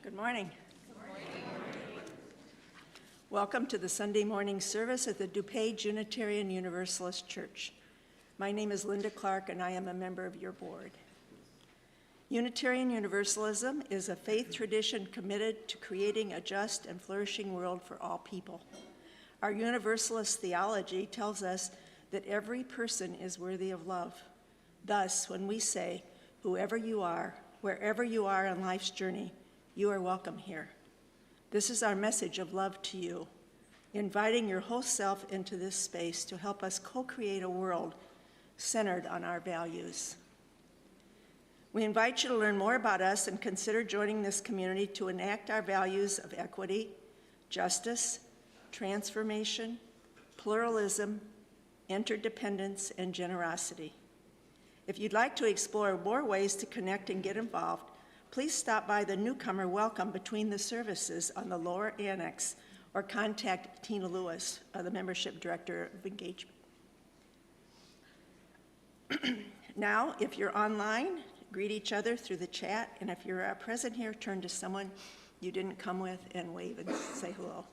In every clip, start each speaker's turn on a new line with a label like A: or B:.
A: Good morning. Welcome to the Sunday morning service at the DuPage Unitarian Universalist Church. My name is Linda Clark, and I am a member of your board. Unitarian Universalism is a faith tradition committed to creating a just and flourishing world for all people. Our Universalist theology tells us that every person is worthy of love. Thus, when we say, whoever you are, wherever you are on life's journey, you are welcome here. This is our message of love to you, inviting your whole self into this space to help us co-create a world centered on our values. We invite you to learn more about us and consider joining this community to enact our values of equity, justice, transformation, pluralism, interdependence, and generosity. If you'd like to explore more ways to connect and get involved, please stop by the newcomer welcome between the services on the lower annex or contact Tina Lewis, the membership director of engagement. Now, if you're online, greet each other through the chat, and if you're present here, turn to someone you didn't come with and wave and say hello.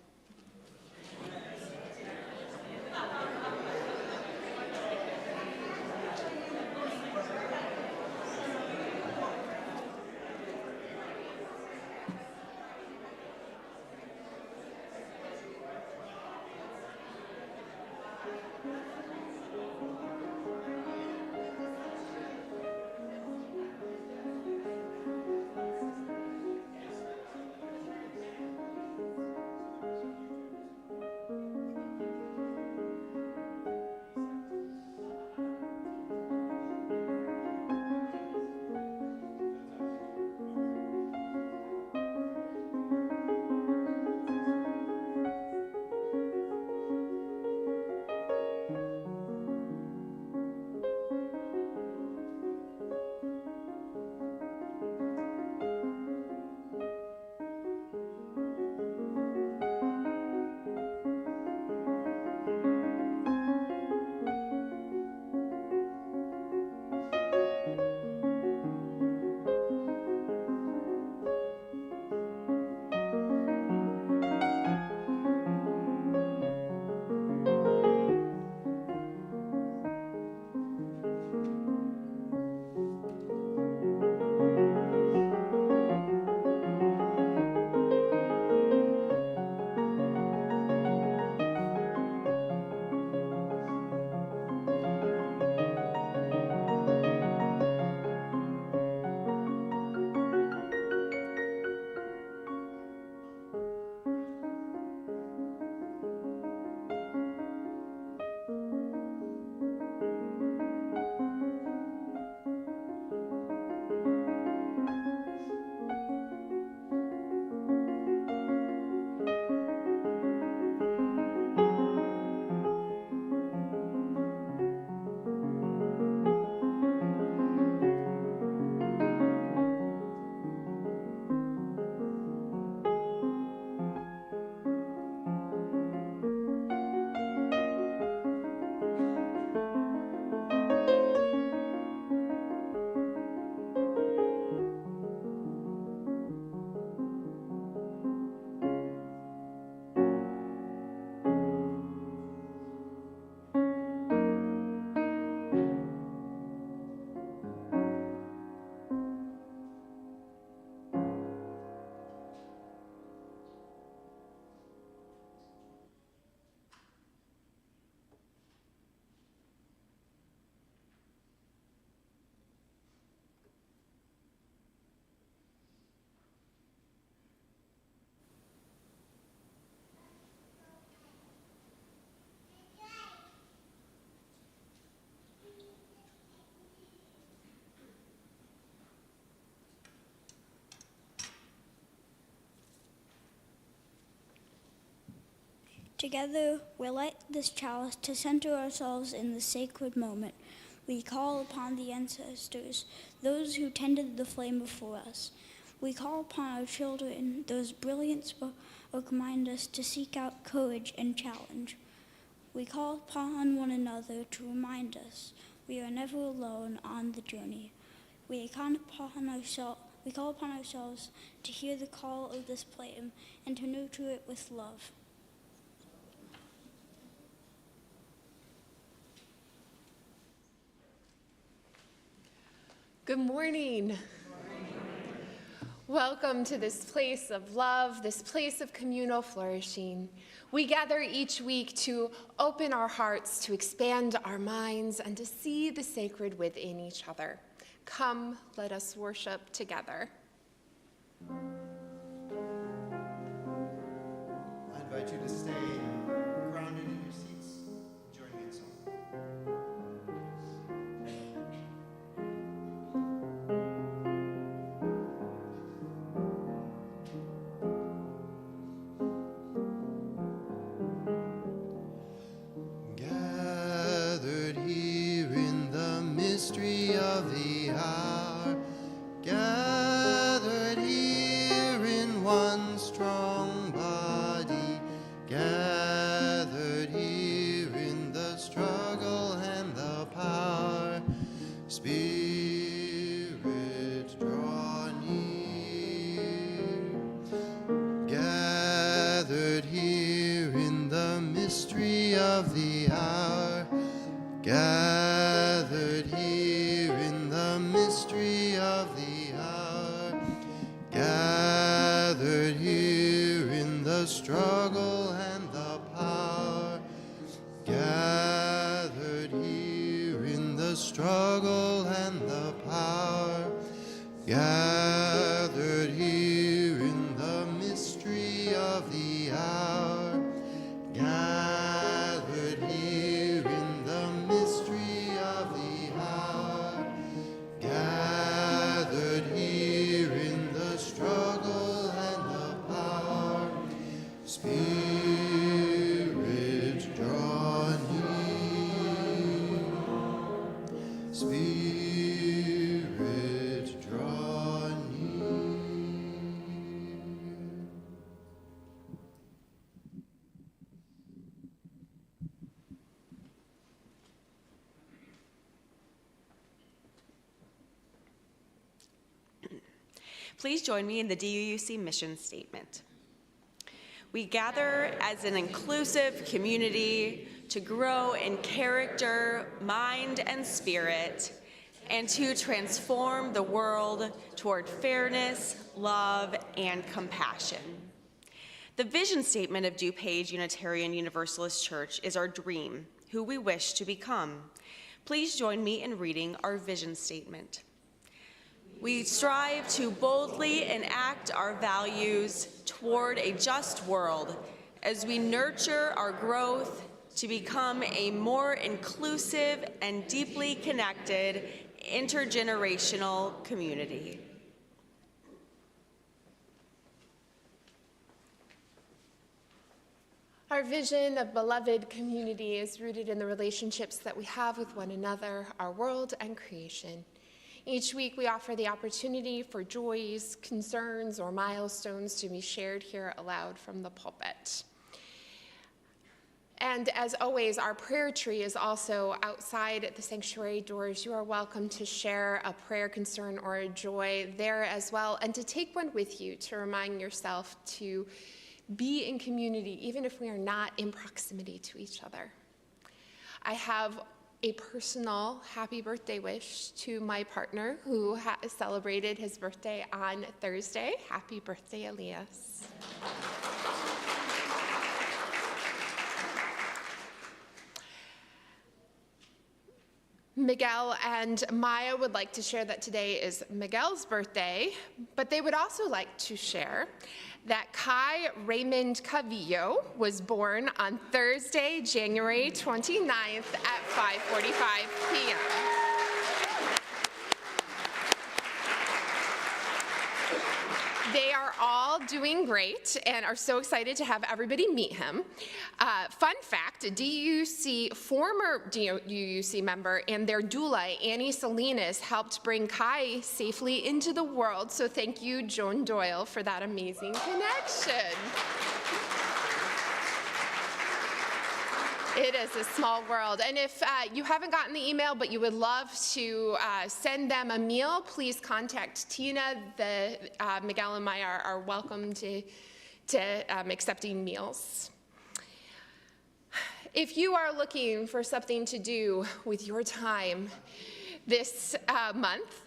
B: Together, we light this chalice to center ourselves in the sacred moment. We call upon the ancestors, those who tended the flame before us. We call upon our children, those brilliant sparks remind us to seek out courage and challenge. We call upon one another to remind us we are never alone on the journey. We call upon ourselves to hear the call of this flame and to nurture it with love.
C: Good morning. Welcome to this place of love, this place of communal flourishing. We gather each week to open our hearts, to expand our minds, and to see the sacred within each other. Come, let us worship together.
D: I invite you to stay grounded in your seats, enjoying that song. Gathered here in the mystery of the hour, gathered here in one strong body, gathered here in the struggle and the power. Spirit, draw near. Gathered here in the mystery of the hour, gathered here in the mystery of the hour, gathered here in the struggle and the power, gathered here in the struggle and the power, gathered here in the mystery of the hour, gathered here in the mystery of the hour, gathered here in the struggle and the power. Spirit, draw near. Spirit, draw near.
E: Please join me in the DUUC mission statement. We gather as an inclusive community to grow in character, mind, and spirit, and to transform the world toward fairness, love, and compassion. The vision statement of DuPage Unitarian Universalist Church is our dream, who we wish to become. Please join me in reading our vision statement. We strive to boldly enact our values toward a just world as we nurture our growth to become a more inclusive and deeply connected intergenerational community.
C: Our vision of beloved community is rooted in the relationships that we have with one another, our world, and creation. Each week, we offer the opportunity for joys, concerns, or milestones to be shared here aloud from the pulpit. And as always, our prayer tree is also outside the sanctuary doors. You are welcome to share a prayer, concern, or a joy there as well, and to take one with you to remind yourself to be in community, even if we are not in proximity to each other. I have a personal happy birthday wish to my partner who celebrated his birthday on Thursday. Happy birthday, Elias. Miguel and Maya would like to share that today is Miguel's birthday, but they would also like to share that Kai Raymond Cavillo was born on Thursday, January 29th at 5:45 p.m. They are all doing great and are so excited to have everybody meet him. Fun fact, former DUUC member and their doula, Annie Salinas, helped bring Kai safely into the world. So thank you, Joan Doyle, for that amazing connection. It is a small world. And if you haven't gotten the email, but you would love to send them a meal, please contact Tina. Miguel and I are welcome to accepting meals. If you are looking for something to do with your time this month,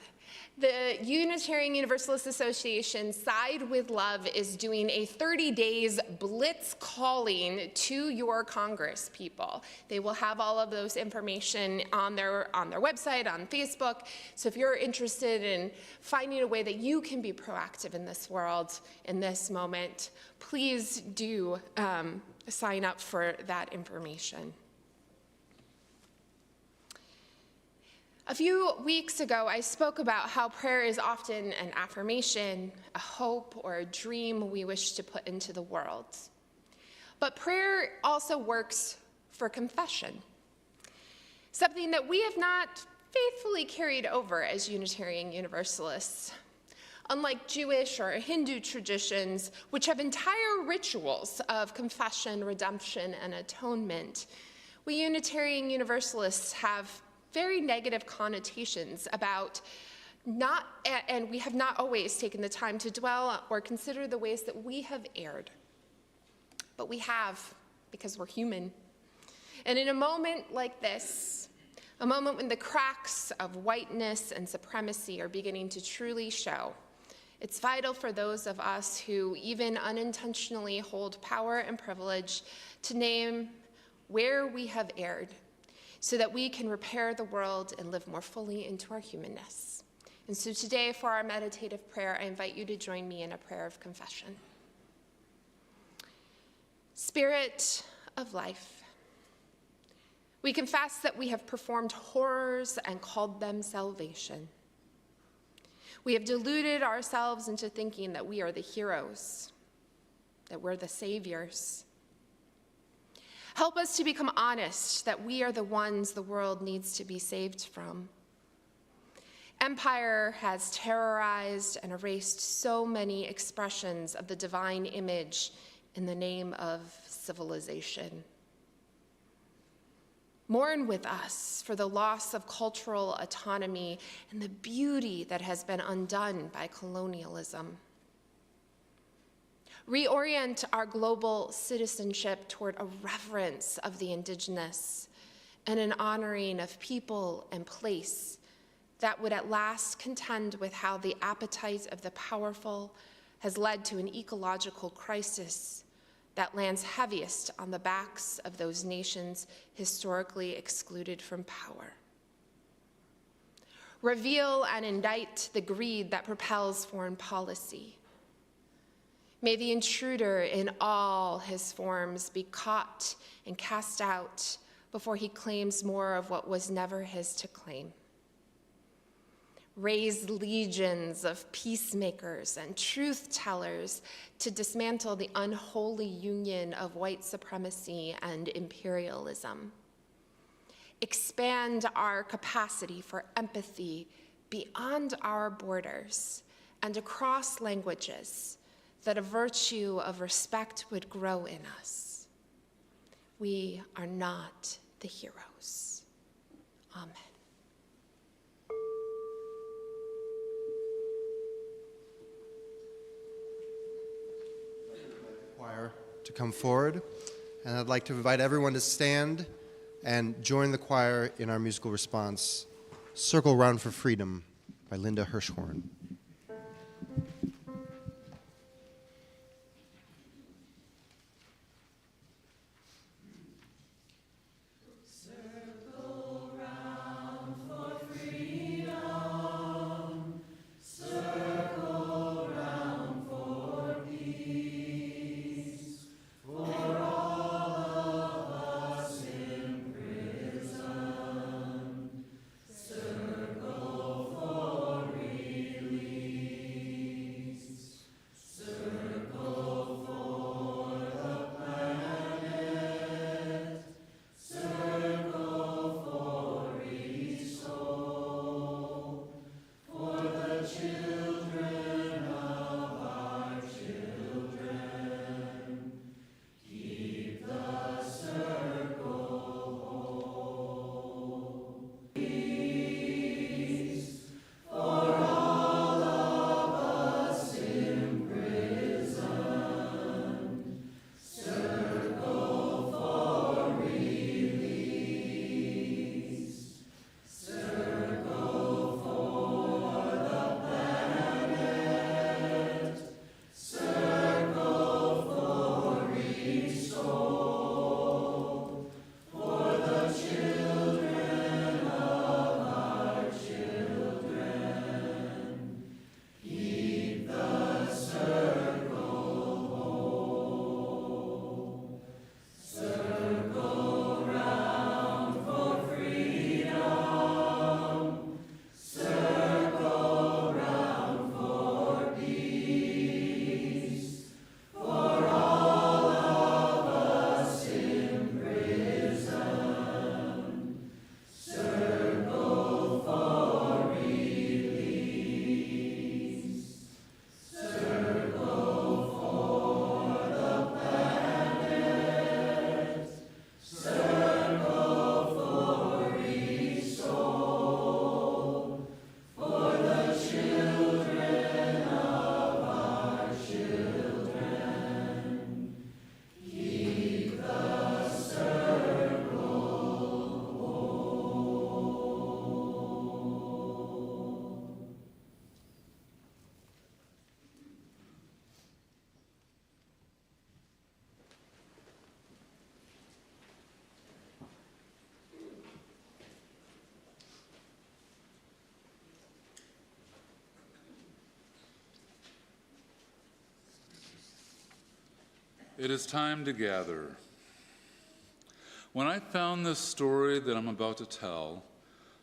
C: the Unitarian Universalist Association Side with Love is doing a 30 days blitz calling to your Congress people. They will have all of those information on their website, on Facebook. So if you're interested in finding a way that you can be proactive in this world, in this moment, please do sign up for that information. A few weeks ago, I spoke about how prayer is often an affirmation, a hope, or a dream we wish to put into the world. But prayer also works for confession, something that we have not faithfully carried over as Unitarian Universalists. Unlike Jewish or Hindu traditions, which have entire rituals of confession, redemption, and atonement, we Unitarian Universalists have very negative connotations about and we have not always taken the time to dwell or consider the ways that we have erred. But we have, because we're human. And in a moment like this, a moment when the cracks of whiteness and supremacy are beginning to truly show, it's vital for those of us who even unintentionally hold power and privilege to name where we have erred, so that we can repair the world and live more fully into our humanness. And so today, for our meditative prayer, I invite you to join me in a prayer of confession. Spirit of life, we confess that we have performed horrors and called them salvation. We have deluded ourselves into thinking that we are the heroes, that we're the saviors. Help us to become honest that we are the ones the world needs to be saved from. Empire has terrorized and erased so many expressions of the divine image in the name of civilization. Mourn with us for the loss of cultural autonomy and the beauty that has been undone by colonialism. Reorient our global citizenship toward a reverence of the indigenous and an honoring of people and place that would at last contend with how the appetite of the powerful has led to an ecological crisis that lands heaviest on the backs of those nations historically excluded from power. Reveal and indict the greed that propels foreign policy. May the intruder in all his forms be caught and cast out before he claims more of what was never his to claim. Raise legions of peacemakers and truth tellers to dismantle the unholy union of white supremacy and imperialism. Expand our capacity for empathy beyond our borders and across languages, that a virtue of respect would grow in us. We are not the heroes. Amen.
D: Choir to come forward, and I'd like to invite everyone to stand and join the choir in our musical response, Circle Round for Freedom by Linda Hirschhorn.
F: Circle for relief. It is time to gather. When I found this story that I'm about to tell,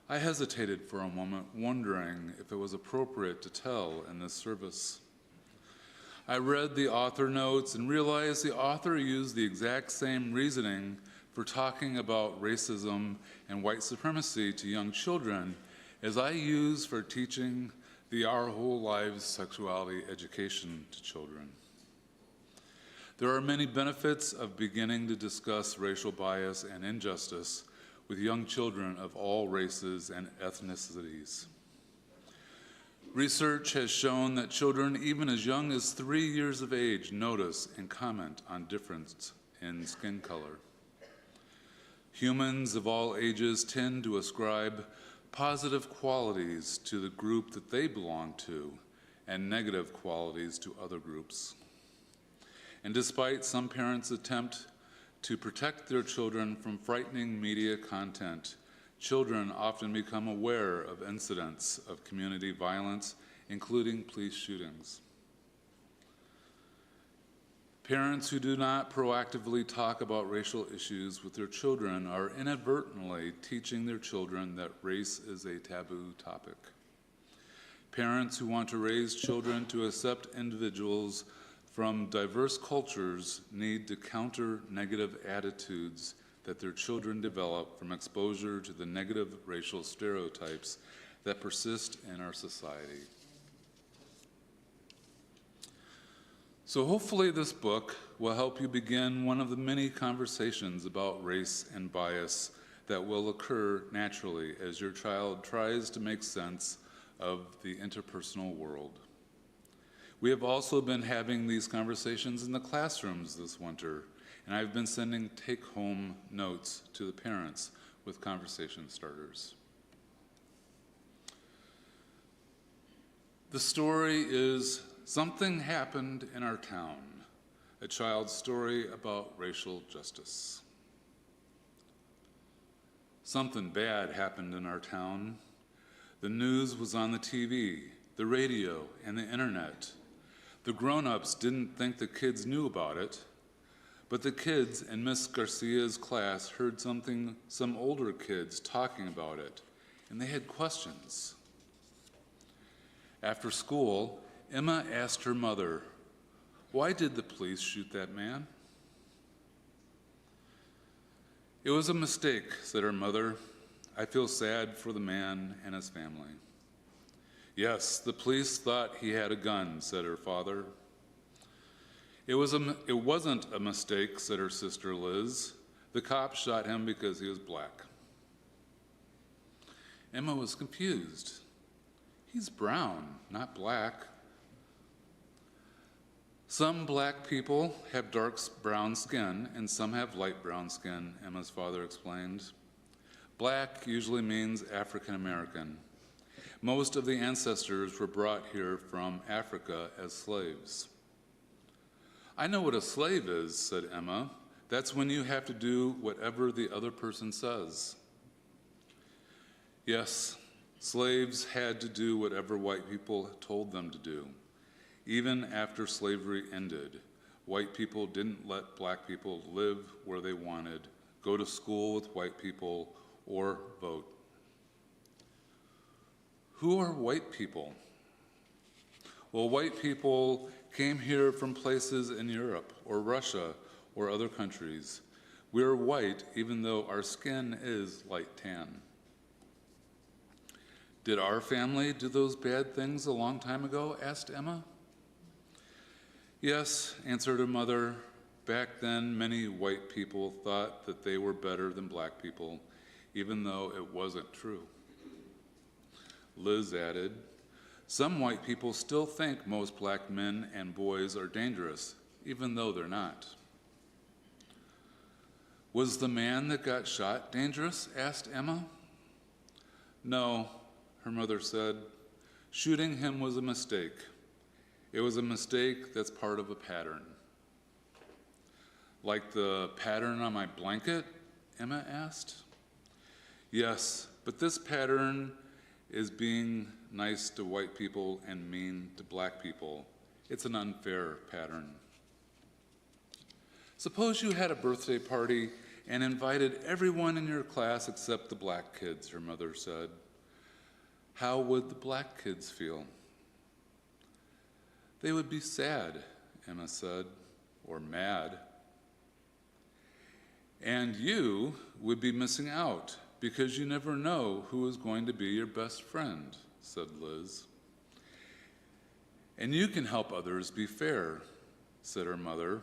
F: I hesitated for a moment, wondering if it was appropriate to tell in this service. I read the author notes and realized the author used the exact same reasoning for talking about racism and white supremacy to young children as I use for teaching the Our Whole Lives sexuality education to children. There are many benefits of beginning to discuss racial bias and injustice with young children of all races and ethnicities. Research has shown that children even as young as 3 years of age notice and comment on difference in skin color. Humans of all ages tend to ascribe positive qualities to the group that they belong to and negative qualities to other groups. And despite some parents' attempt to protect their children from frightening media content, children often become aware of incidents of community violence, including police shootings. Parents who do not proactively talk about racial issues with their children are inadvertently teaching their children that race is a taboo topic. Parents who want to raise children to accept individuals from diverse cultures need to counter negative attitudes that their children develop from exposure to the negative racial stereotypes that persist in our society. So hopefully this book will help you begin one of the many conversations about race and bias that will occur naturally as your child tries to make sense of the interpersonal world. We have also been having these conversations in the classrooms this winter, and I've been sending take-home notes to the parents with conversation starters. The story is Something Happened in Our Town, a child's story about racial justice. Something bad happened in our town. The news was on the TV, the radio, and the internet. The grown-ups didn't think the kids knew about it, but the kids in Miss Garcia's class heard some older kids talking about it, and they had questions. After school, Emma asked her mother, "Why did the police shoot that man?" "It was a mistake," said her mother. "I feel sad for the man and his family." "Yes, the police thought he had a gun," said her father. It wasn't a mistake," said her sister Liz. "The cops shot him because he was black." Emma was confused. "He's brown, not black." "Some black people have dark brown skin and some have light brown skin," Emma's father explained. "Black usually means African American. Most of the ancestors were brought here from Africa as slaves." "I know what a slave is," said Emma. "That's when you have to do whatever the other person says." Yes, slaves had to do whatever white people told them to do. Even after slavery ended, white people didn't let black people live where they wanted, go to school with white people, or vote. Who are white people? Well, white people came here from places in Europe or Russia or other countries. We are white even though our skin is light tan. "Did our family do those bad things a long time ago?" asked Emma. "Yes," answered her mother. "Back then, many white people thought that they were better than black people, even though it wasn't true." Liz added, "Some white people still think most black men and boys are dangerous, even though they're not." "Was the man that got shot dangerous?" asked Emma. "No," her mother said. "Shooting him was a mistake. It was a mistake that's part of a pattern." "Like the pattern on my blanket?" Emma asked. "Yes, but this pattern is being nice to white people and mean to black people. It's an unfair pattern." Suppose you had a birthday party and invited everyone in your class except the black kids, her mother said. How would the black kids feel? They would be sad, Emma said, or mad. And you would be missing out because you never know who is going to be your best friend, said Liz. And you can help others be fair, said her mother.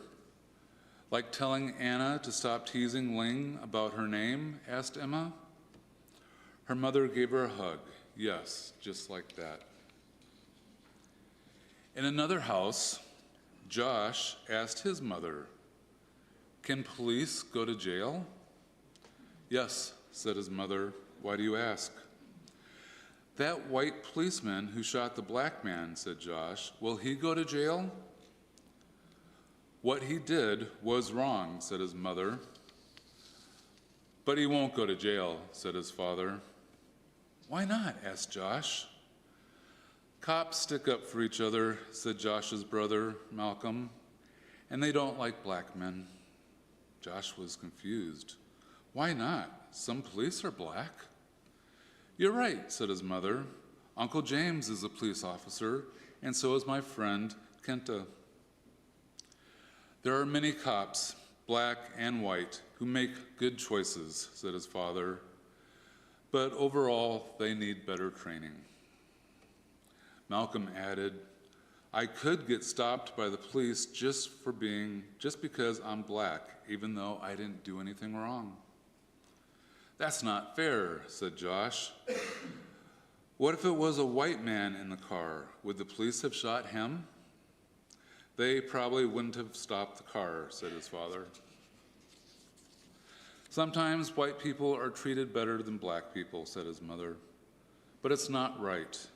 F: Like telling Anna to stop teasing Ling about her name, asked Emma. Her mother gave her a hug. Yes, just like that. In another house, Josh asked his mother, "Can police go to jail?" "Yes," said his mother. "Why do you ask?" "That white policeman who shot the black man," said Josh, "will he go to jail?" "What he did was wrong," said his mother. "But he won't go to jail," said his father. "Why not?" asked Josh. "Cops stick up for each other," said Josh's brother, Malcolm, "and they don't like black men." Josh was confused. "Why not? Some police are black." "You're right," said his mother. "Uncle James is a police officer, and so is my friend, Kenta." "There are many cops, black and white, who make good choices," said his father. "But overall, they need better training." Malcolm added, "I could get stopped by the police just because I'm black, even though I didn't do anything wrong." "That's not fair," said Josh. "What if it was a white man in the car? Would the police have shot him?" "They probably wouldn't have stopped the car," said his father. "Sometimes white people are treated better than black people," said his mother. "But it's not right.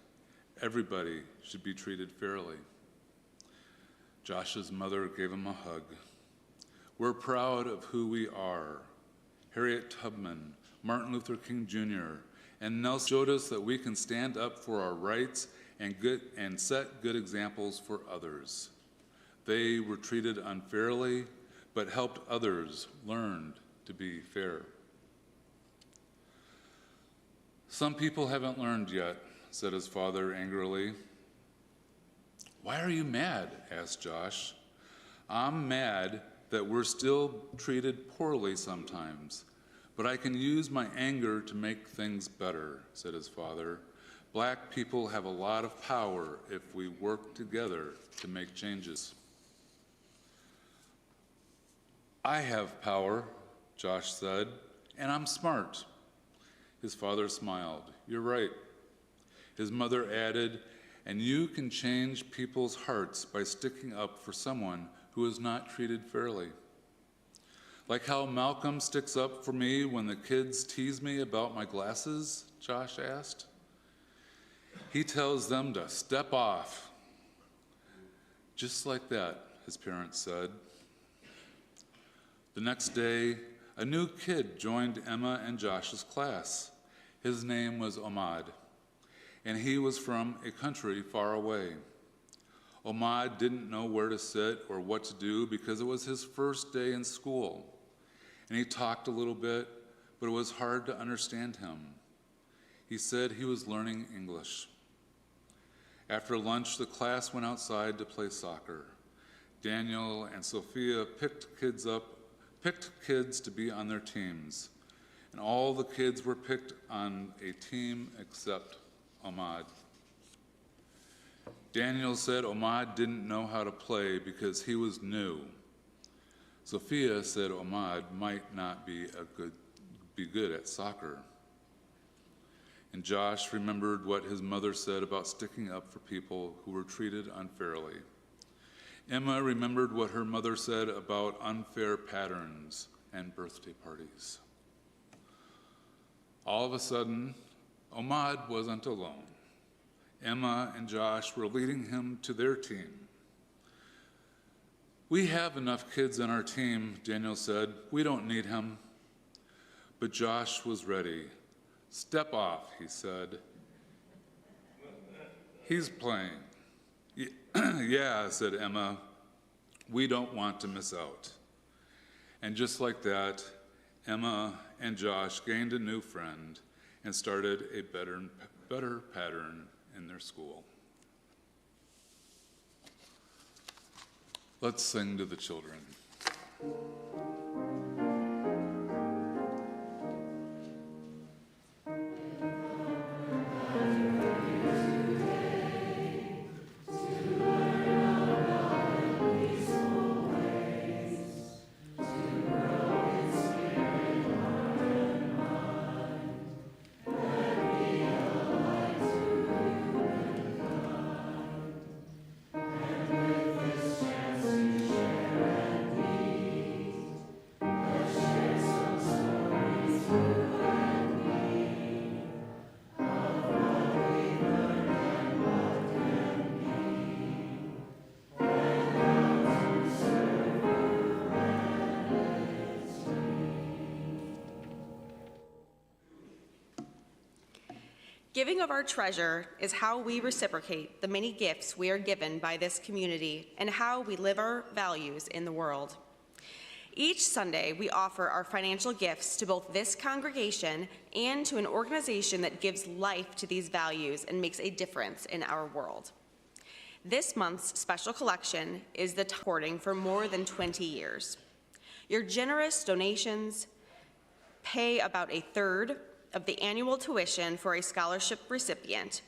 F: Everybody should be treated fairly." Josh's mother gave him a hug. "We're proud of who we are. Harriet Tubman, Martin Luther King Jr., and Nelson showed us that we can stand up for our rights and set good examples for others. They were treated unfairly, but helped others learn to be fair." "Some people haven't learned yet," said his father angrily. "Why are you mad?" asked Josh. "I'm mad that we're still treated poorly sometimes, but I can use my anger to make things better," said his father. "Black people have a lot of power if we work together to make changes." "I have power," Josh said, "and I'm smart." His father smiled. "You're right." His mother added, "And you can change people's hearts by sticking up for someone who is not treated fairly. Like how Malcolm sticks up for me when the kids tease me about my glasses?" Josh asked. "He tells them to step off." "Just like that," his parents said. The next day, a new kid joined Emma and Josh's class. His name was Ahmad, and he was from a country far away. Ahmad didn't know where to sit or what to do because it was his first day in school. And he talked a little bit, but it was hard to understand him. He said he was learning English. After lunch, the class went outside to play soccer. Daniel and Sophia picked kids to be on their teams, and all the kids were picked on a team except Ahmad. Daniel said Ahmad didn't know how to play because he was new. Sophia said Ahmad might not be good at soccer. And Josh remembered what his mother said about sticking up for people who were treated unfairly. Emma remembered what her mother said about unfair patterns and birthday parties. All of a sudden, Ahmad wasn't alone. Emma and Josh were leading him to their team. "We have enough kids on our team," Daniel said. "We don't need him." But Josh was ready. "Step off," he said. "He's playing." "Yeah," said Emma. "We don't want to miss out." And just like that, Emma and Josh gained a new friend and started a better pattern in their school. Let's sing to the children.
E: Giving of our treasure is how we reciprocate the many gifts we are given by this community and how we live our values in the world. Each Sunday, we offer our financial gifts to both this congregation and to an organization that gives life to these values and makes a difference in our world. This month's special collection is the hoarding for more than 20 years. Your generous donations pay about a third of the annual tuition for a scholarship recipient,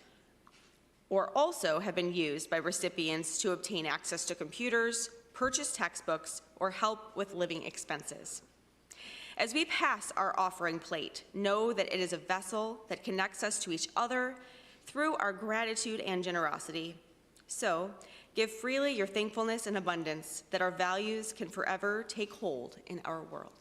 E: or also have been used by recipients to obtain access to computers, purchase textbooks, or help with living expenses. As we pass our offering plate, know that it is a vessel that connects us to each other through our gratitude and generosity. So, give freely your thankfulness and abundance that our values can forever take hold in our world.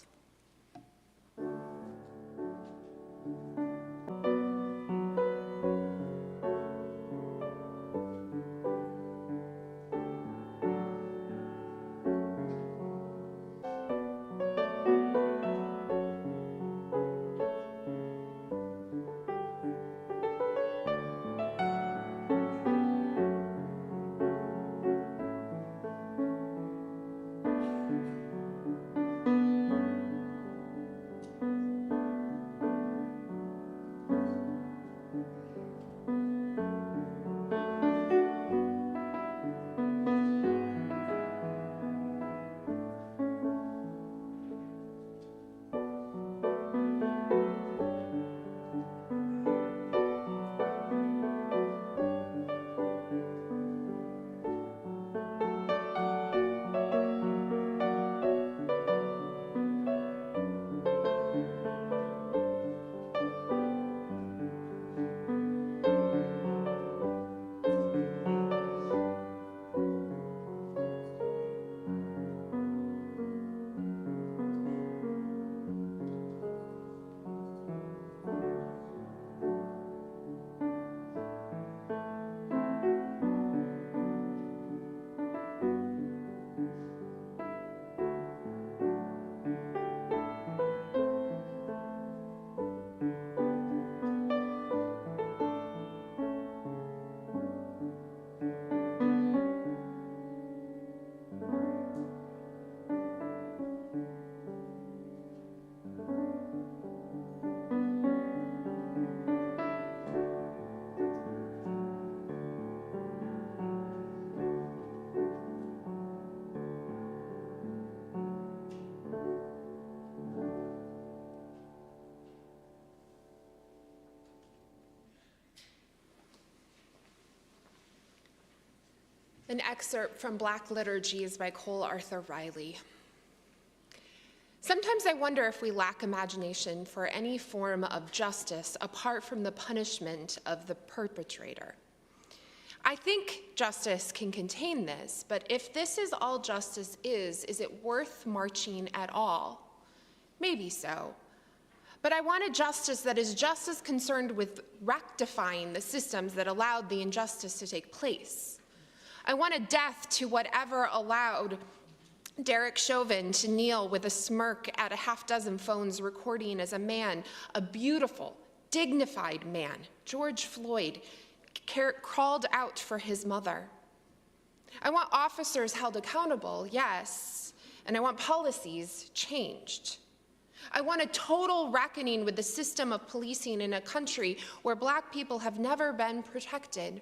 C: An excerpt from Black Liturgies by Cole Arthur Riley. Sometimes I wonder if we lack imagination for any form of justice apart from the punishment of the perpetrator. I think justice can contain this, but if this is all justice is it worth marching at all? Maybe so. But I want a justice that is just as concerned with rectifying the systems that allowed the injustice to take place. I want a death to whatever allowed Derek Chauvin to kneel with a smirk at a half dozen phones recording as a man, a beautiful, dignified man, George Floyd, crawled out for his mother. I want officers held accountable, yes, and I want policies changed. I want a total reckoning with the system of policing in a country where Black people have never been protected.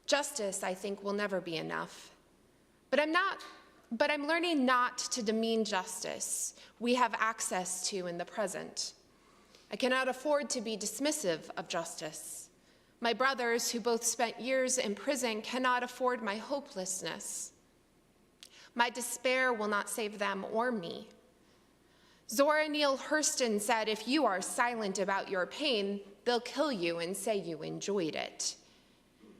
C: Justice, I think, will never be enough. But I'm learning not to demean justice we have access to in the present. I cannot afford to be dismissive of justice. My brothers, who both spent years in prison, cannot afford my hopelessness. My despair will not save them or me. Zora Neale Hurston said, if you are silent about your pain, they'll kill you and say you enjoyed it.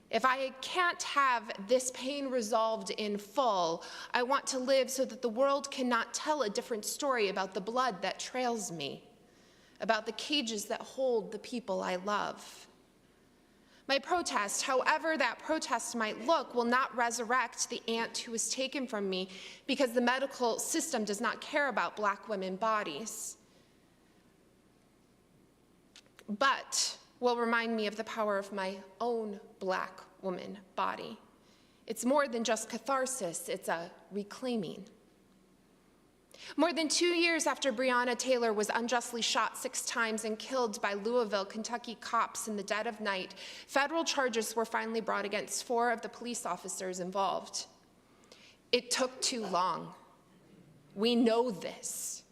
C: If I can't have this pain resolved in full, I want to live so that the world cannot tell a different story about the blood that trails me, about the cages that hold the people I love. My protest, however that protest might look, will not resurrect the aunt who was taken from me because the medical system does not care about Black women's bodies, but will remind me of the power of my own Black woman body. It's more than just catharsis, it's a reclaiming. More than 2 years after Breonna Taylor was unjustly shot 6 times and killed by Louisville, Kentucky cops in the dead of night, federal charges were finally brought against 4 of the police officers involved. It took too long. We know this.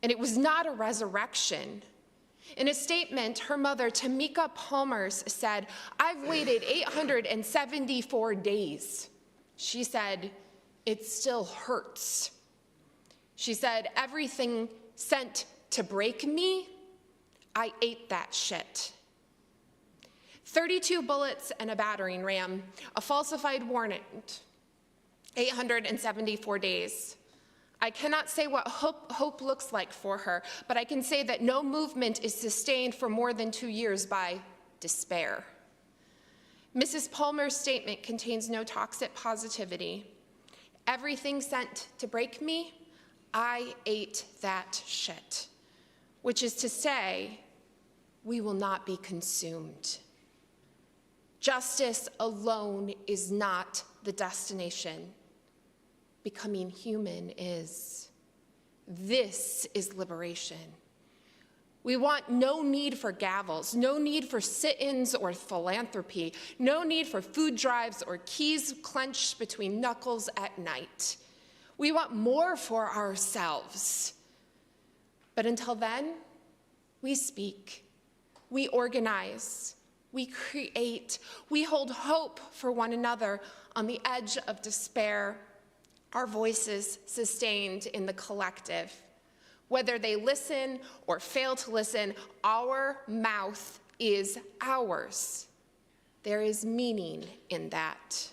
C: And it was not a resurrection. In a statement, her mother, Tamika Palmers, said, "I've waited 874 days." She said, "It still hurts." She said, "Everything sent to break me, I ate that shit." 32 bullets and a battering ram, a falsified warrant, 874 days. I cannot say what hope looks like for her, but I can say that no movement is sustained for more than 2 years by despair. Mrs. Palmer's statement contains no toxic positivity. Everything sent to break me, I ate that shit, which is to say, we will not be consumed. Justice alone is not the destination. Becoming human is. This is liberation. We want no need for gavels, no need for sit-ins or philanthropy, no need for food drives or keys clenched between knuckles at night. We want more for ourselves. But until then, we speak, we organize, we create, we hold hope for one another on the edge of despair, our voices sustained in the collective. Whether they listen or fail to listen, our mouth is ours. There is meaning in that.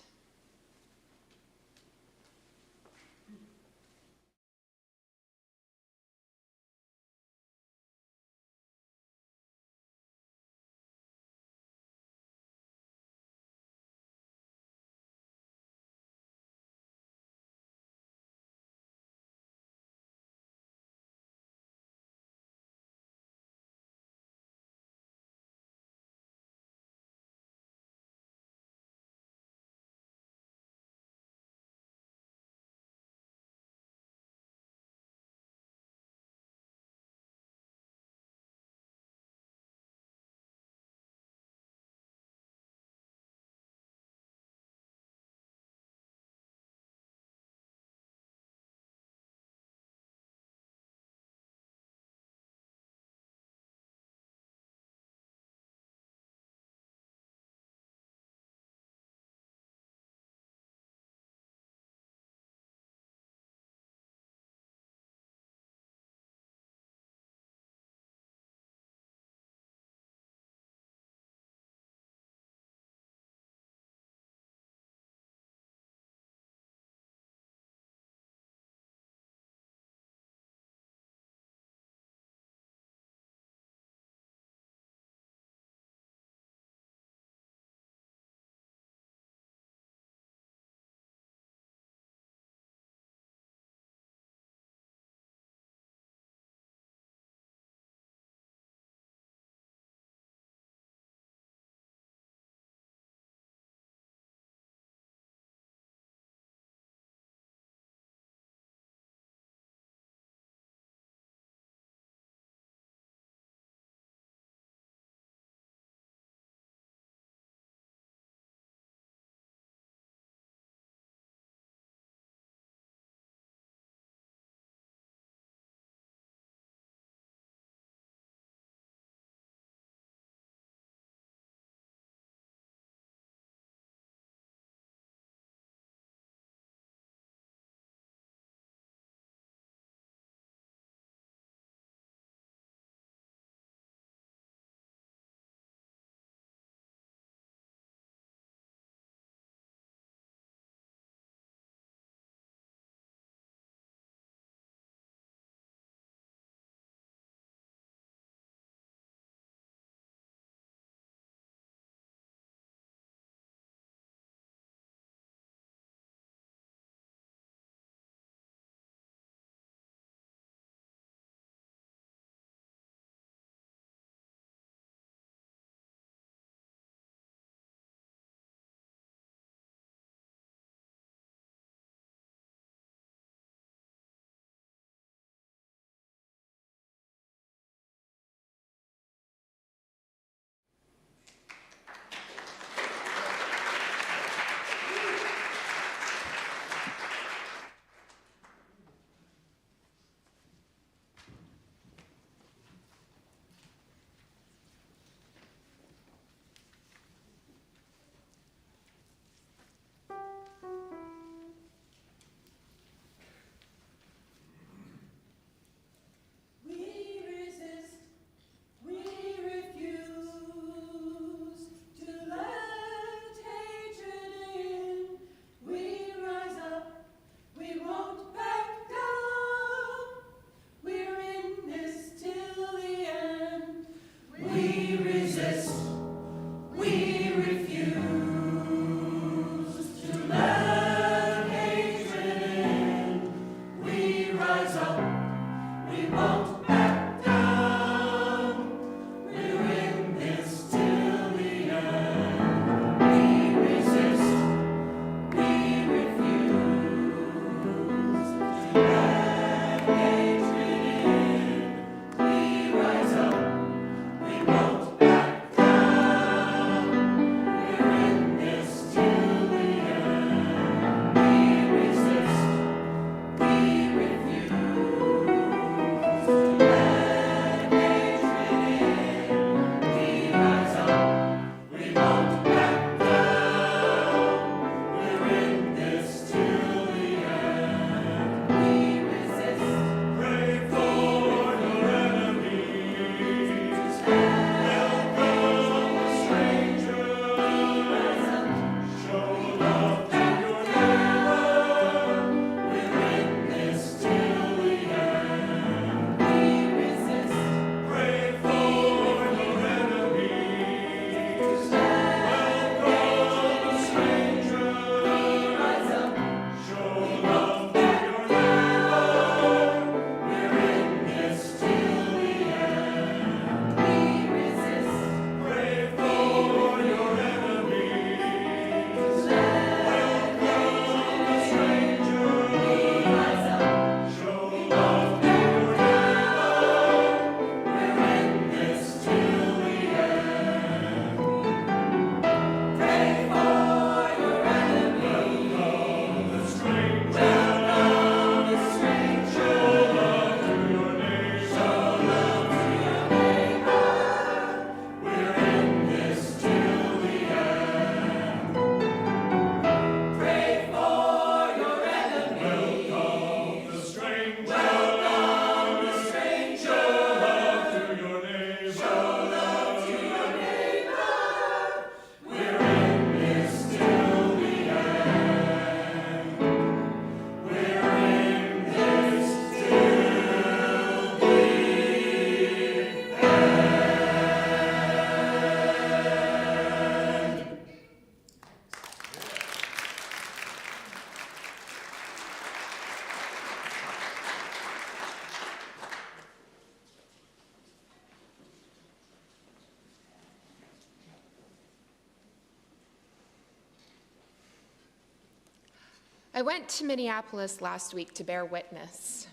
C: I went to Minneapolis last week to bear witness.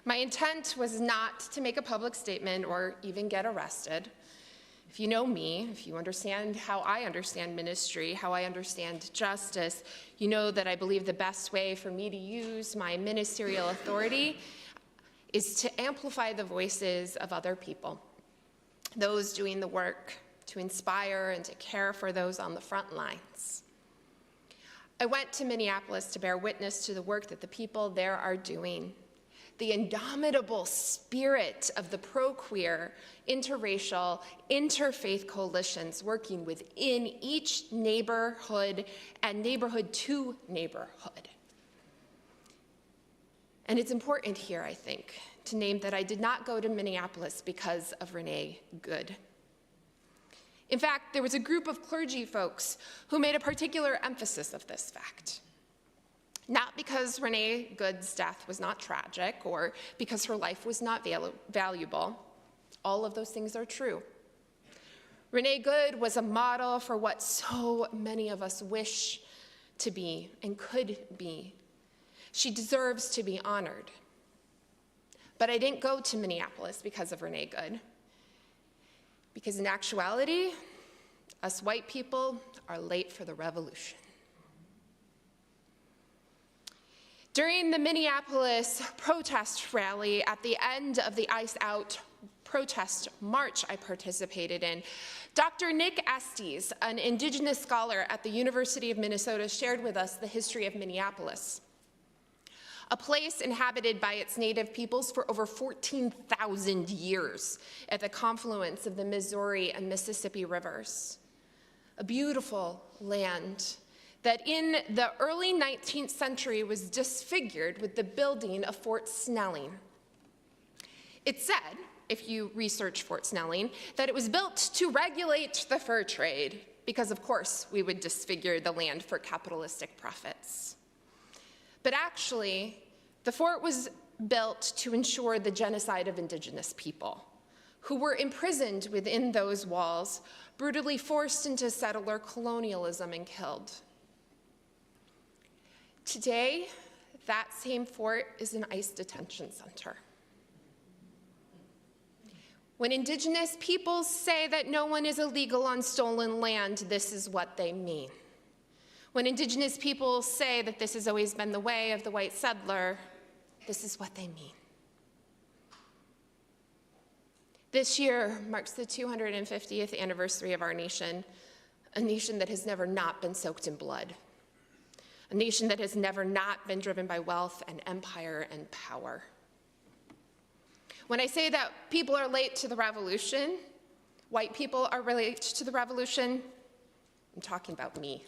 C: My intent was not to make a public statement or even get arrested. If you know me, if you understand how I understand ministry, how I understand justice, you know that I believe the best way for me to use my ministerial authority is to amplify the voices of other people, those doing the work to inspire and to care for those on the front lines. I went to Minneapolis to bear witness to the work that the people there are doing. The indomitable spirit of the pro-queer, interracial, interfaith coalitions working within each neighborhood and neighborhood to neighborhood. And it's important here, I think, to name that I did not go to Minneapolis because of Renee Good. In fact, there was a group of clergy folks who made a particular emphasis of this fact. Not because Renee Good's death was not tragic or because her life was not valuable. All of those things are true. Renee Good was a model for what so many of us wish to be and could be. She deserves to be honored. But I didn't go to Minneapolis because of Renee Good. Because in actuality, us white people are late for the revolution. During the Minneapolis protest rally at the end of the Ice Out protest march I participated in, Dr. Nick Estes, an indigenous scholar at the University of Minnesota, shared with us the history of Minneapolis, a place inhabited by its native peoples for over 14,000 years at the confluence of the Missouri and Mississippi rivers. A beautiful land that in the early 19th century was disfigured with the building of Fort Snelling. It's said if you research Fort Snelling, that it was built to regulate the fur trade, because of course we would disfigure the land for capitalistic profits. But actually, the fort was built to ensure the genocide of indigenous people, who were imprisoned within those walls, brutally forced into settler colonialism and killed. Today, that same fort is an ICE detention center. When indigenous peoples say that no one is illegal on stolen land, this is what they mean. When indigenous peoples say that this has always been the way of the white settler, this is what they mean. This year marks the 250th anniversary of our nation, a nation that has never not been soaked in blood, a nation that has never not been driven by wealth and empire and power. When I say that people are late to the revolution, white people are late to the revolution, I'm talking about me.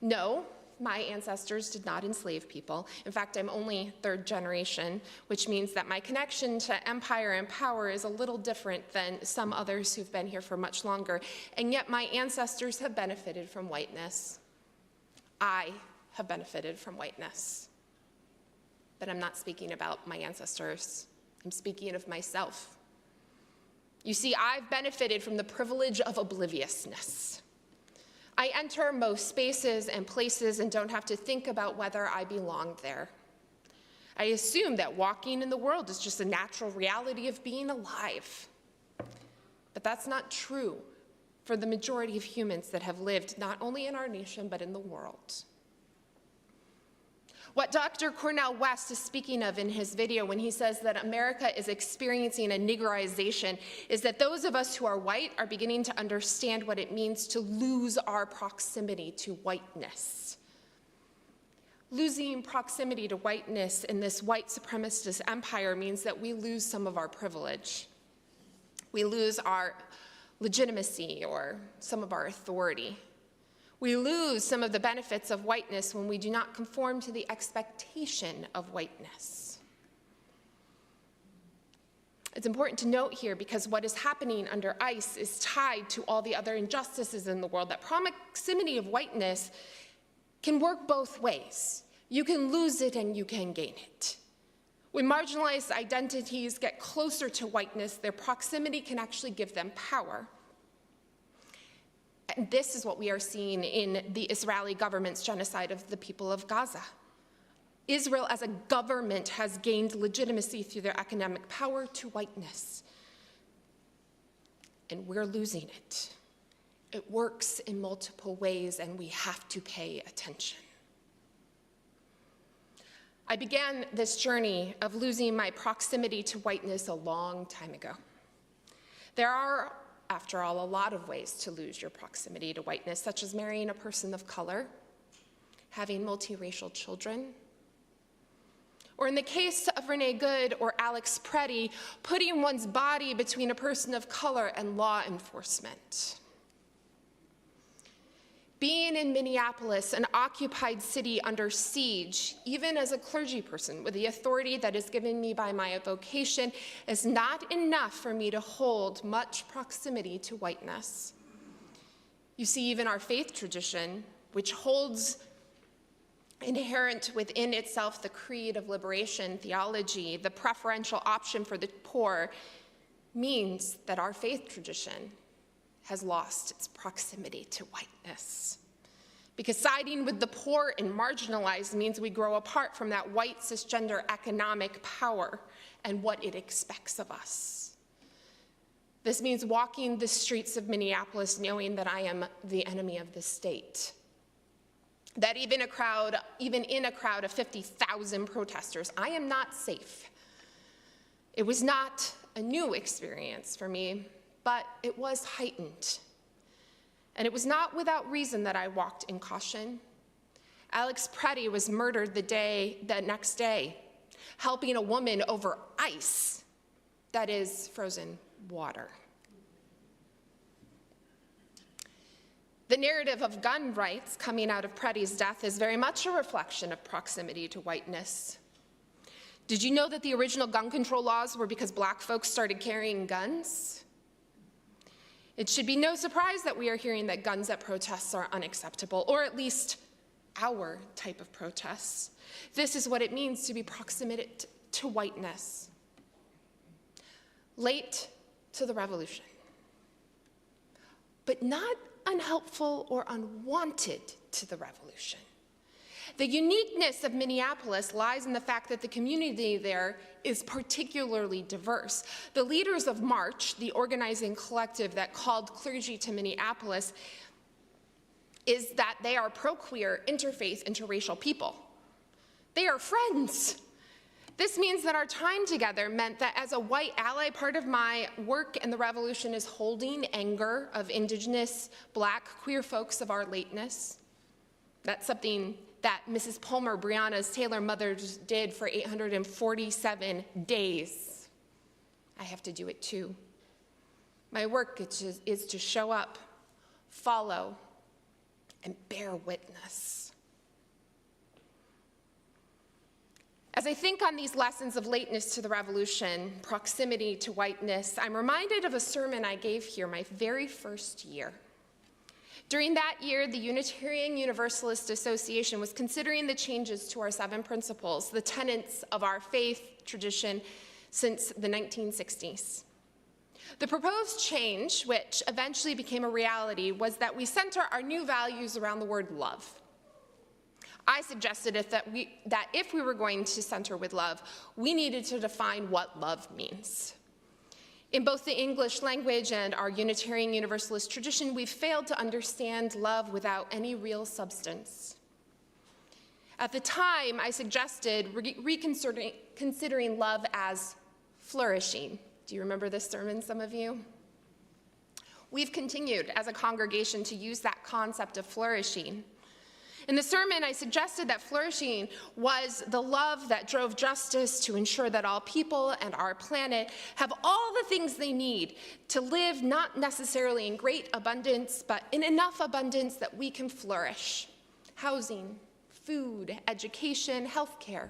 C: No, my ancestors did not enslave people. In fact, I'm only third generation, which means that my connection to empire and power is a little different than some others who've been here for much longer. And yet my ancestors have benefited from whiteness. I have benefited from whiteness. But I'm not speaking about my ancestors. I'm speaking of myself. You see, I've benefited from the privilege of obliviousness. I enter most spaces and places and don't have to think about whether I belong there. I assume that walking in the world is just a natural reality of being alive. But that's not true for the majority of humans that have lived not only in our nation, but in the world. What Dr. Cornel West is speaking of in his video when he says that America is experiencing a Negroization is that those of us who are white are beginning to understand what it means to lose our proximity to whiteness. Losing proximity to whiteness in this white supremacist empire means that we lose some of our privilege. We lose our legitimacy or some of our authority. We lose some of the benefits of whiteness when we do not conform to the expectation of whiteness. It's important to note here, because what is happening under ICE is tied to all the other injustices in the world, that proximity of whiteness can work both ways. You can lose it and you can gain it. When marginalized identities get closer to whiteness, their proximity can actually give them power. And this is what we are seeing in the Israeli government's genocide of the people of Gaza. Israel as a government has gained legitimacy through their economic power to whiteness. And we're losing it. It works in multiple ways, and we have to pay attention. I began this journey of losing my proximity to whiteness a long time ago. There are, after all, a lot of ways to lose your proximity to whiteness, such as marrying a person of color, having multiracial children, or in the case of Renee Good or Alex Preddy, putting one's body between a person of color and law enforcement. Being in Minneapolis, an occupied city under siege, even as a clergy person with the authority that is given me by my vocation, is not enough for me to hold much proximity to whiteness. You see, even our faith tradition, which holds inherent within itself the creed of liberation theology, the preferential option for the poor, means that our faith tradition has lost its proximity to whiteness. Because siding with the poor and marginalized means we grow apart from that white cisgender economic power and what it expects of us. This means walking the streets of Minneapolis knowing that I am the enemy of the state. That even in a crowd of 50,000 protesters, I am not safe. It was not a new experience for me, but it was heightened. And it was not without reason that I walked in caution. Alex Preddy was murdered the next day, helping a woman over ice, that is frozen water. The narrative of gun rights coming out of Preddy's death is very much a reflection of proximity to whiteness. Did you know that the original gun control laws were because black folks started carrying guns? It should be no surprise that we are hearing that guns at protests are unacceptable, or at least our type of protests. This is what it means to be proximate to whiteness. Late to the revolution, but not unhelpful or unwanted to the revolution. The uniqueness of Minneapolis lies in the fact that the community there is particularly diverse. The leaders of March, the organizing collective that called clergy to Minneapolis, is that they are pro-queer, interfaith, interracial people. They are friends. This means that our time together meant that as a white ally, part of my work in the revolution is holding anger of indigenous, black, queer folks of our lateness. That's something that Mrs. Palmer, Breonna's Taylor mother, did for 847 days. I have to do it too. My work is to show up, follow, and bear witness. As I think on these lessons of lateness to the revolution, proximity to whiteness, I'm reminded of a sermon I gave here my very first year. During that year, the Unitarian Universalist Association was considering the changes to our 7 principles, the tenets of our faith tradition since the 1960s. The proposed change, which eventually became a reality, was that we center our new values around the word love. I suggested that if we were going to center with love, we needed to define what love means. In both the English language and our Unitarian Universalist tradition, we've failed to understand love without any real substance. At the time, I suggested considering love as flourishing. Do you remember this sermon, some of you? We've continued as a congregation to use that concept of flourishing. In the sermon, I suggested that flourishing was the love that drove justice to ensure that all people and our planet have all the things they need to live, not necessarily in great abundance, but in enough abundance that we can flourish. Housing, food, education, healthcare.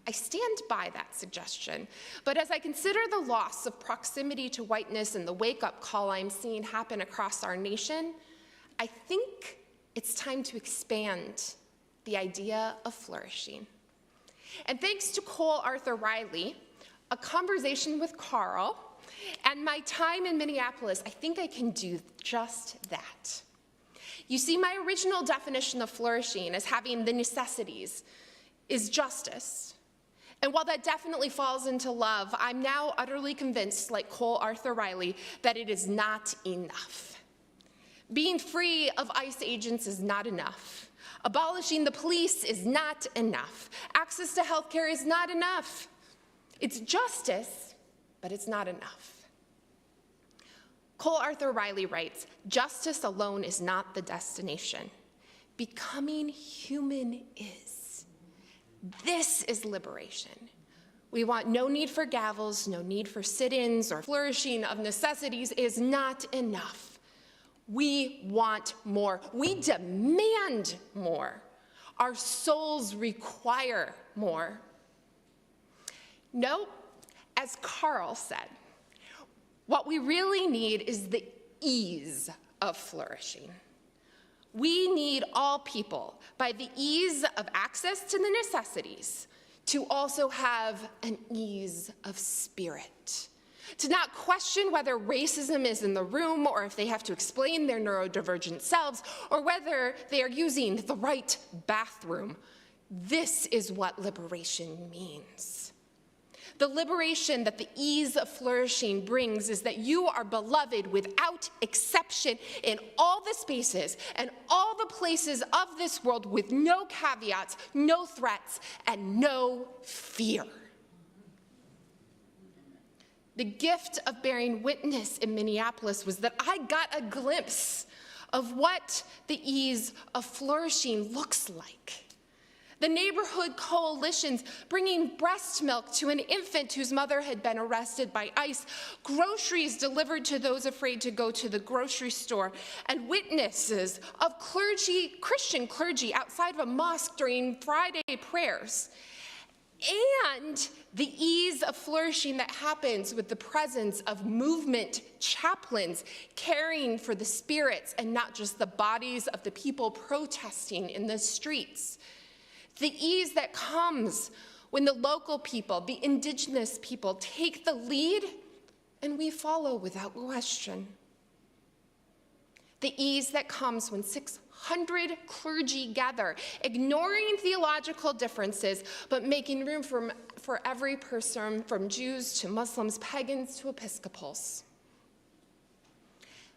C: I stand by that suggestion, but as I consider the loss of proximity to whiteness and the wake-up call I'm seeing happen across our nation, I think it's time to expand the idea of flourishing. And thanks to Cole Arthur Riley, a conversation with Carl, and my time in Minneapolis, I think I can do just that. You see, my original definition of flourishing as having the necessities is justice. And while that definitely falls into love, I'm now utterly convinced, like Cole Arthur Riley, that it is not enough. Being free of ICE agents is not enough. Abolishing the police is not enough. Access to healthcare is not enough. It's justice, but it's not enough. Cole Arthur Riley writes, "Justice alone is not the destination. Becoming human is. This is liberation. We want no need for gavels, no need for sit-ins, or flourishing of necessities is not enough. We want more. We demand more. Our souls require more." No, as Carl said, what we really need is the ease of flourishing. We need all people, by the ease of access to the necessities, to also have an ease of spirit. To not question whether racism is in the room, or if they have to explain their neurodivergent selves, or whether they are using the right bathroom. This is what liberation means. The liberation that the ease of flourishing brings is that you are beloved without exception in all the spaces and all the places of this world, with no caveats, no threats, and no fear. The gift of bearing witness in Minneapolis was that I got a glimpse of what the ease of flourishing looks like. The neighborhood coalitions bringing breast milk to an infant whose mother had been arrested by ICE, groceries delivered to those afraid to go to the grocery store, and witnesses of clergy, Christian clergy outside of a mosque during Friday prayers. and the ease of flourishing that happens with the presence of movement chaplains caring for the spirits and not just the bodies of the people protesting in the streets. The ease that comes when the local people, the indigenous people, take the lead and we follow without question. The ease that comes when 600 clergy gather, ignoring theological differences, but making room for every person, from Jews to Muslims, pagans to Episcopals.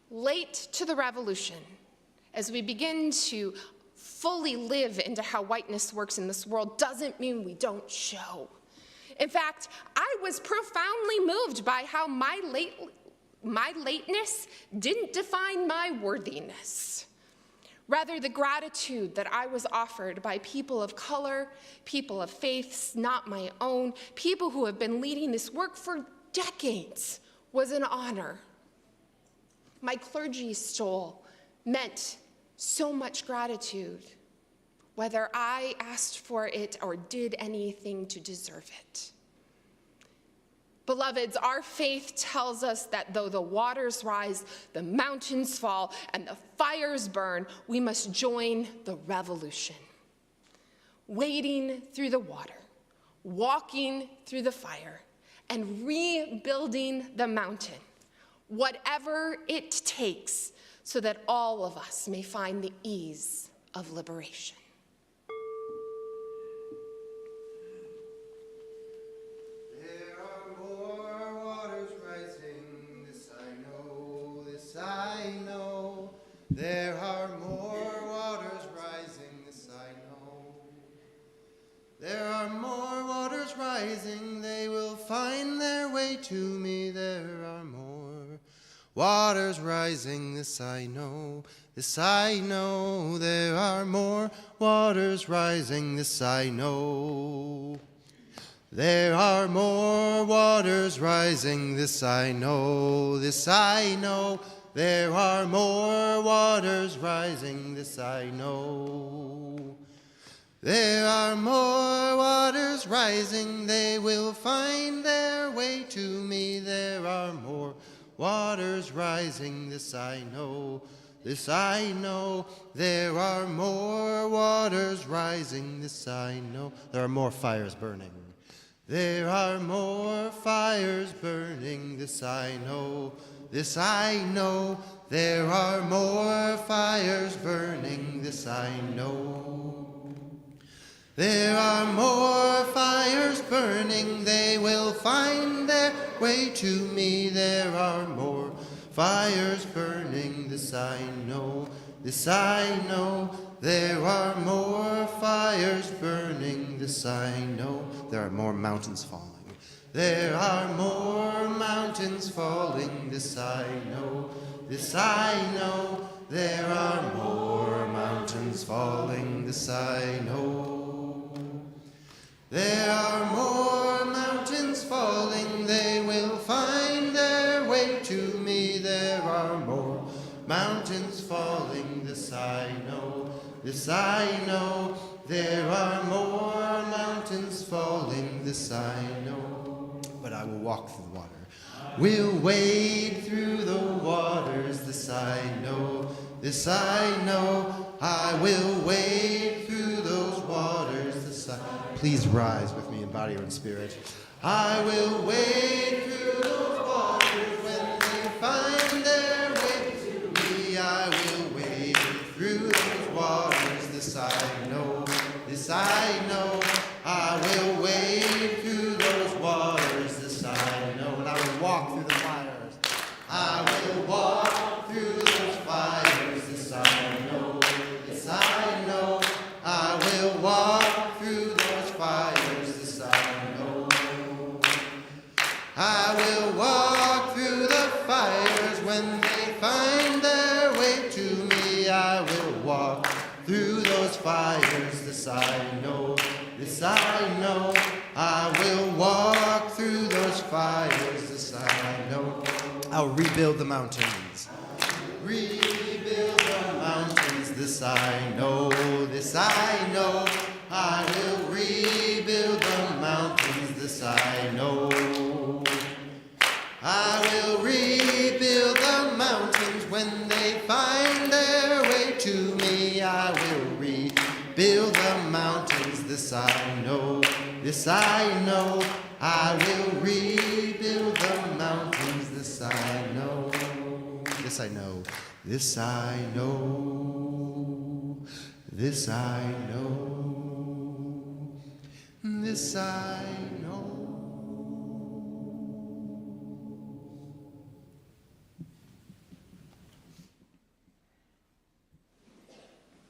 C: Late to the revolution, as we begin to fully live into how whiteness works in this world, doesn't mean we don't show. In fact, I was profoundly moved by how my lateness didn't define my worthiness. Rather, the gratitude that I was offered by people of color, people of faiths not my own, people who have been leading this work for decades was an honor. My clergy stole meant so much gratitude, whether I asked for it or did anything to deserve it. Beloveds, our faith tells us that though the waters rise, the mountains fall, and the fires burn, we must join the revolution. Wading through the water, walking through the fire, and rebuilding the mountain, whatever it takes, so that all of us may find the ease of liberation.
D: There are more waters rising, this I know. There are more waters rising, this I know. There are more waters rising, they will find their way to me. There are more waters rising, this I know. This I know. There are more waters rising, this I know. There are more waters rising, this I know. This I know. There are more waters rising, this I know. There are more waters rising, they will find their way to me. There are more waters rising, this I know. This I know. There are more waters rising, this I know. There are more fires burning. There are more fires burning, this I know. This I know. There are more fires burning, this I know. There are more fires burning, they will find their way to me. There are more fires burning, this I know. This I know. There are more fires burning, this I know. There are more mountains falling. There are more mountains falling, this I know. This I know. There are more mountains falling, this I know. There are more mountains falling, they will find their way to me. There are more mountains falling, this I know. This I know. There are more mountains falling, this I know. But I will walk through the water. We'll wade through the waters, this I know. This I know. I will wade through those waters, this I know. Please rise with me in body or in spirit. I will wade through those waters when they find their way to me. I will wade through those waters, this I know. This I know. I will wade through those waters, this I know. And I will walk through the fires. I will walk through those fires, this I know. This I know. I will walk through those fires, this I know. I will walk through the fires when they find their way to me. I will walk through those fires, this I know. This I know. I will walk through those fires, this I know. I'll rebuild the mountains. Rebuild the mountains, this I know. This I know. I will rebuild the mountains. this I know. I will rebuild the mountains when they find their way to me. I will rebuild the mountains, this I know, this I know. I will rebuild the mountains, this I know, this I know, this I know, this I know, this I know.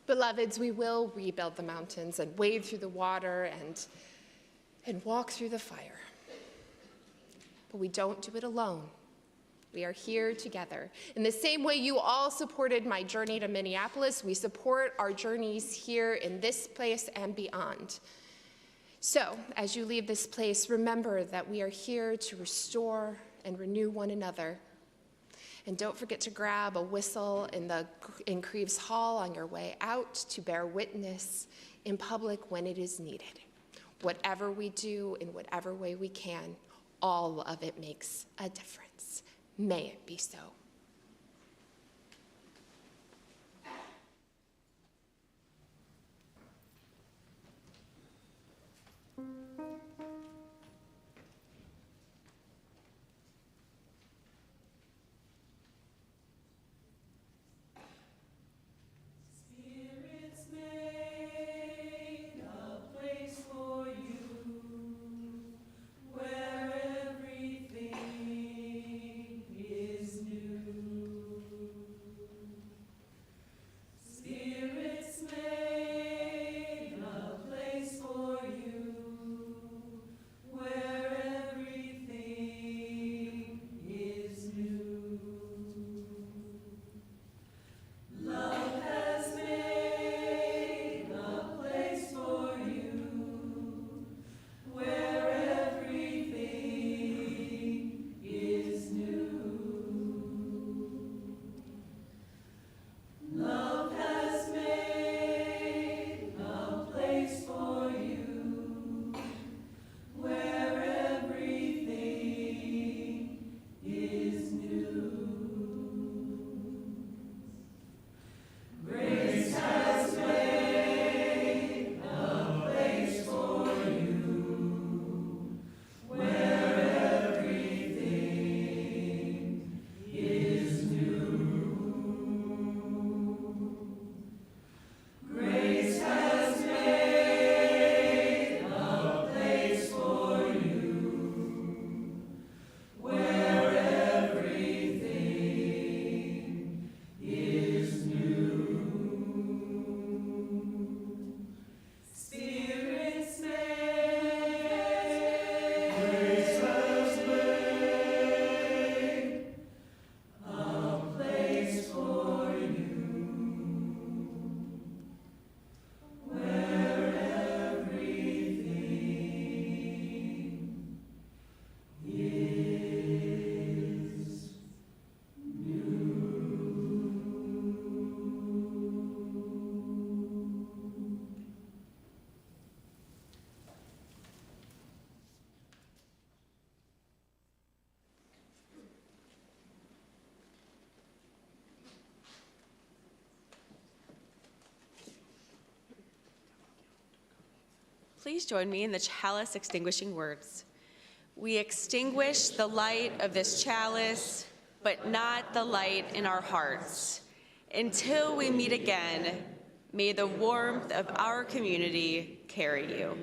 C: Beloveds, we will rebuild the mountains and wade through the water and walk through the fire. But we don't do it alone. We are here together. In the same way you all supported my journey to Minneapolis, we support our journeys here in this place and beyond. So, as you leave this place, remember that we are here to restore and renew one another. And don't forget to grab a whistle in Creeves Hall on your way out to bear witness in public when it is needed. Whatever we do in whatever way we can, all of it makes a difference. May it be so.
E: Please join me in the chalice extinguishing words. We extinguish the light of this chalice, but not the light in our hearts. Until we meet again, may the warmth of our community carry you.